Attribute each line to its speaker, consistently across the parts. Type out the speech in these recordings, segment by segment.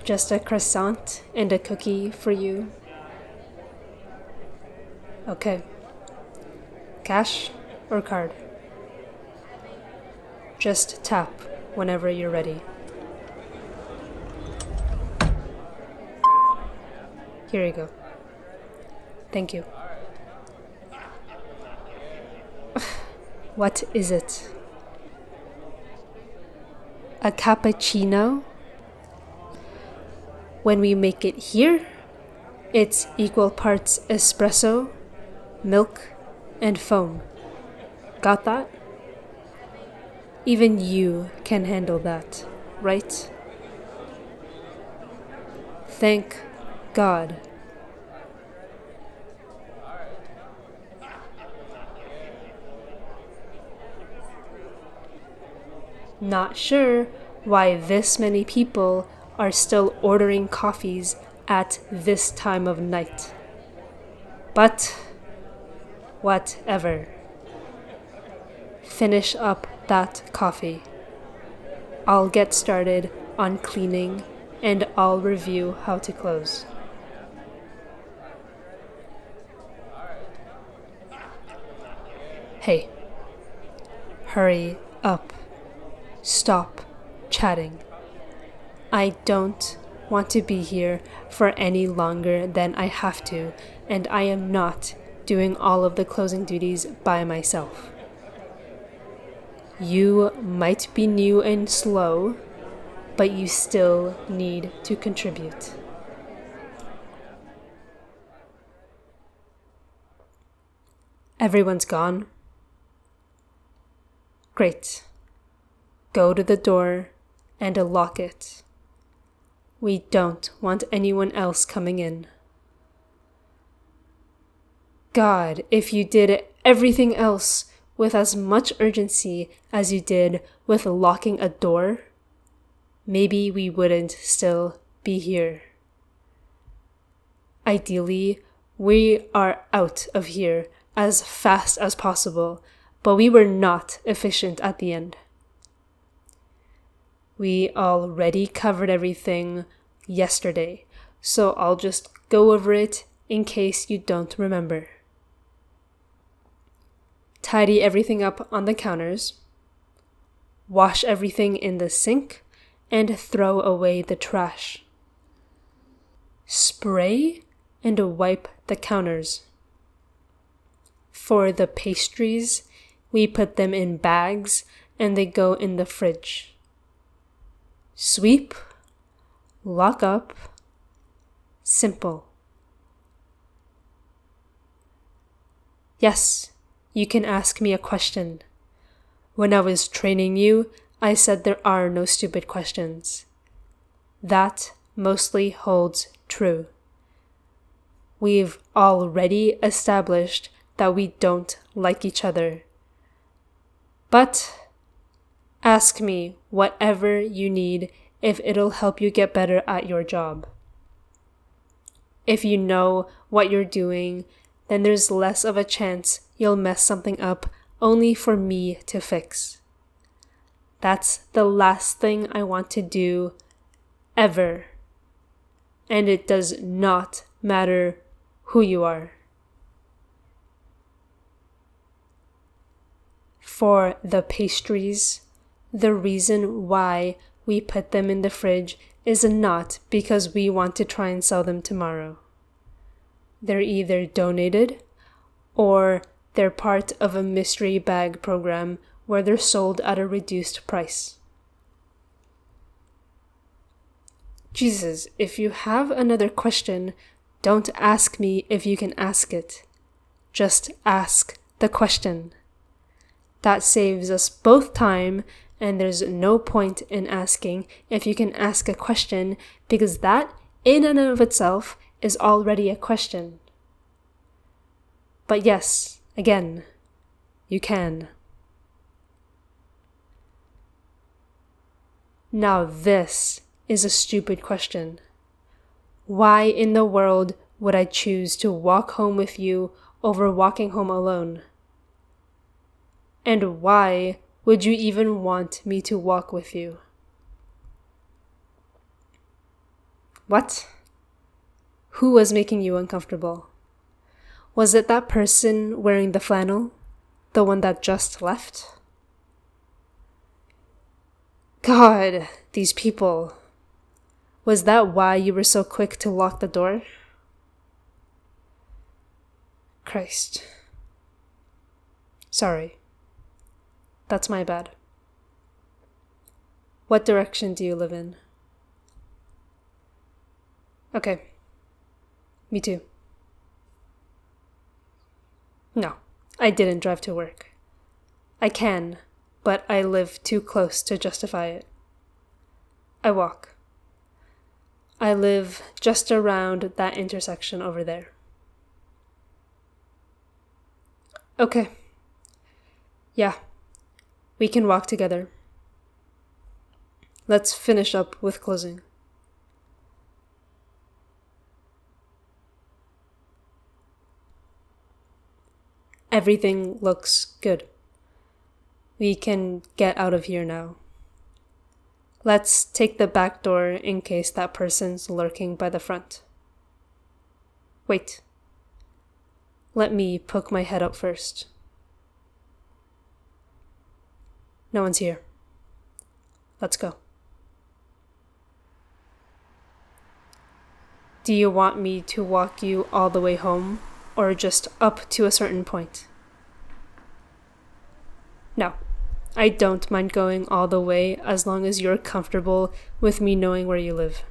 Speaker 1: Just a croissant and a cookie for you. Okay. Cash or card? Just tap whenever you're ready. Here you go. Thank you. What is it? A cappuccino? When we make it here, it's equal parts espresso, milk, and foam. Got that? Even you can handle that, right? Thank God. Not sure why this many people are still ordering coffees at this time of night. But whatever. Finish up that coffee. I'll get started on cleaning and I'll review how to close. Hey, hurry up. Stop chatting. I don't want to be here for any longer than I have to, and I am not doing all of the closing duties by myself. You might be new and slow, but you still need to contribute. Everyone's gone? Great. Go to the door and lock it. We don't want anyone else coming in. God, if you did everything else with as much urgency as you did with locking a door, maybe we wouldn't still be here. Ideally, we are out of here as fast as possible, but we were not efficient at the end. We already covered everything yesterday, so I'll just go over it in case you don't remember. Tidy everything up on the counters, wash everything in the sink, and throw away the trash. Spray and wipe the counters. For the pastries, we put them in bags and they go in the fridge. Sweep, lock up, simple. Yes, you can ask me a question. When I was training you, I said there are no stupid questions. That mostly holds true. We've already established that we don't like each other. But ask me whatever you need if it'll help you get better at your job. If you know what you're doing, then there's less of a chance you'll mess something up only for me to fix. That's the last thing I want to do ever. And it does not matter who you are. For the pastries, the reason why we put them in the fridge is not because we want to try and sell them tomorrow. They're either donated or they're part of a mystery bag program where they're sold at a reduced price. Jesus, if you have another question, don't ask me if you can ask it. Just ask the question. That saves us both time, and there's no point in asking if you can ask a question, because that, in and of itself, is already a question. But yes, again, you can. Now this is a stupid question. Why in the world would I choose to walk home with you over walking home alone? And why would you even want me to walk with you? What? Who was making you uncomfortable? Was it that person wearing the flannel? The one that just left? God, these people. Was that why you were so quick to lock the door? Christ. Sorry. That's my bad. What direction do you live in? Okay. Me too. No, I didn't drive to work. I can, but I live too close to justify it. I walk. I live just around that intersection over there. Okay. Yeah, we can walk together. Let's finish up with closing. Everything looks good. We can get out of here now. Let's take the back door in case that person's lurking by the front. Wait. Let me poke my head up first. No one's here. Let's go. Do you want me to walk you all the way home, or just up to a certain point? No, I don't mind going all the way as long as you're comfortable with me knowing where you live.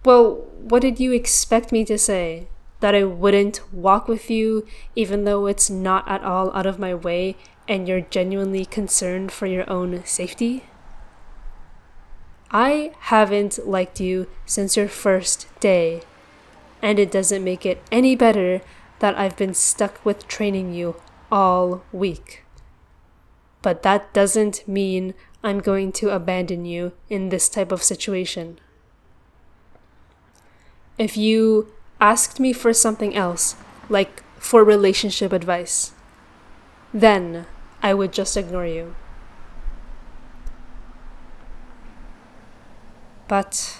Speaker 1: Well, what did you expect me to say? That I wouldn't walk with you even though it's not at all out of my way and you're genuinely concerned for your own safety? I haven't liked you since your first day, and it doesn't make it any better that I've been stuck with training you all week. But that doesn't mean I'm going to abandon you in this type of situation. If you asked me for something else, like for relationship advice, then I would just ignore you. But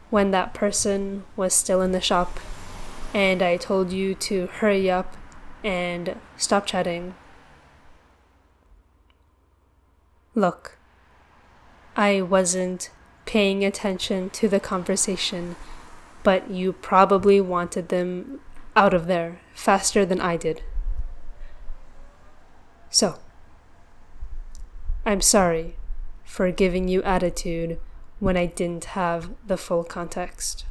Speaker 1: when that person was still in the shop and I told you to hurry up and stop chatting, look, I wasn't paying attention to the conversation, but you probably wanted them out of there faster than I did. So, I'm sorry for giving you attitude when I didn't have the full context.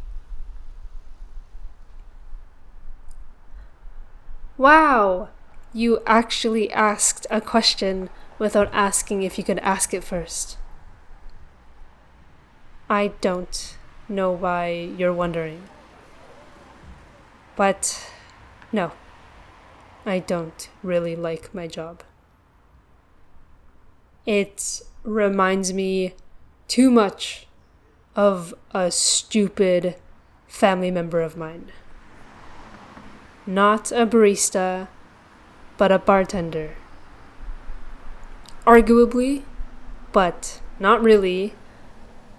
Speaker 1: Wow! You actually asked a question without asking if you could ask it first. I don't know why you're wondering. But no, I don't really like my job. It reminds me too much of a stupid family member of mine. Not a barista, but a bartender. Arguably, but not really,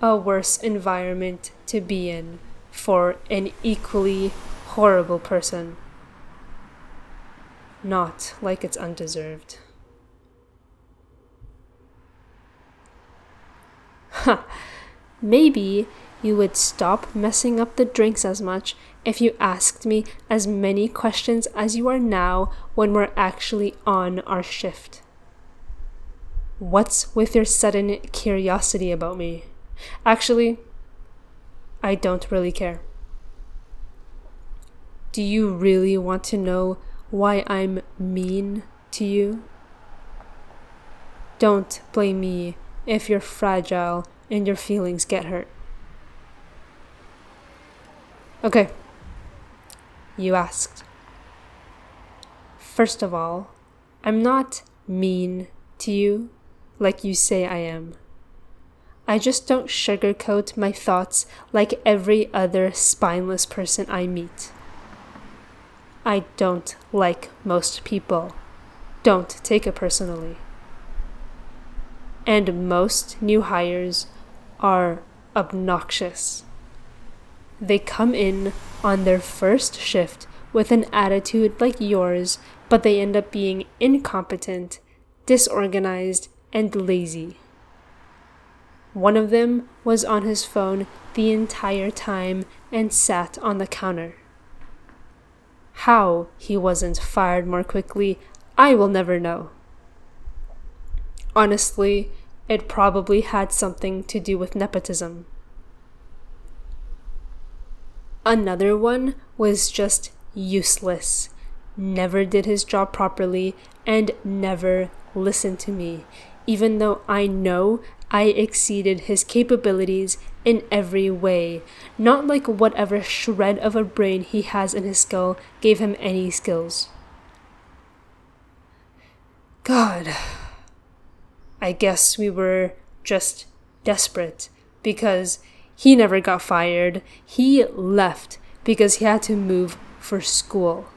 Speaker 1: a worse environment to be in for an equally horrible person. Not like it's undeserved. Ha! Maybe you would stop messing up the drinks as much if you asked me as many questions as you are now when we're actually on our shift. What's with your sudden curiosity about me? Actually, I don't really care. Do you really want to know why I'm mean to you? Don't blame me if you're fragile and your feelings get hurt. Okay, you asked. First of all, I'm not mean to you like you say I am. I just don't sugarcoat my thoughts like every other spineless person I meet. I don't like most people. Don't take it personally. And most new hires are obnoxious. They come in on their first shift with an attitude like yours, but they end up being incompetent, disorganized, and lazy. One of them was on his phone the entire time and sat on the counter. How he wasn't fired more quickly, I will never know. Honestly, it probably had something to do with nepotism. Another one was just useless, never did his job properly, and never listened to me, even though I know I exceeded his capabilities in every way, not like whatever shred of a brain he has in his skull gave him any skills. God, I guess we were just desperate because he never got fired. He left because he had to move for school.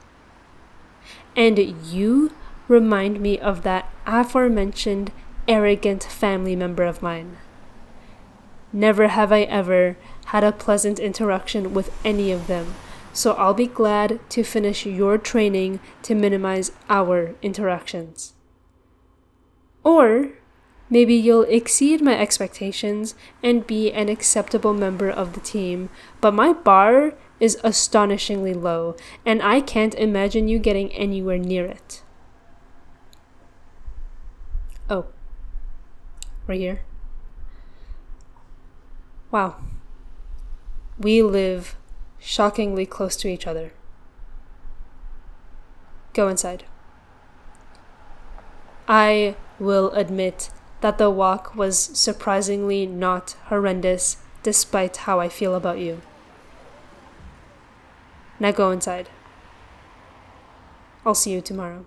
Speaker 1: And you remind me of that aforementioned arrogant family member of mine. Never have I ever had a pleasant interaction with any of them, so I'll be glad to finish your training to minimize our interactions. Or maybe you'll exceed my expectations and be an acceptable member of the team, but my bar is astonishingly low, and I can't imagine you getting anywhere near it. Oh, right here. Wow. We live shockingly close to each other. Go inside. I will admit that the walk was surprisingly not horrendous despite how I feel about you. Now go inside. I'll see you tomorrow.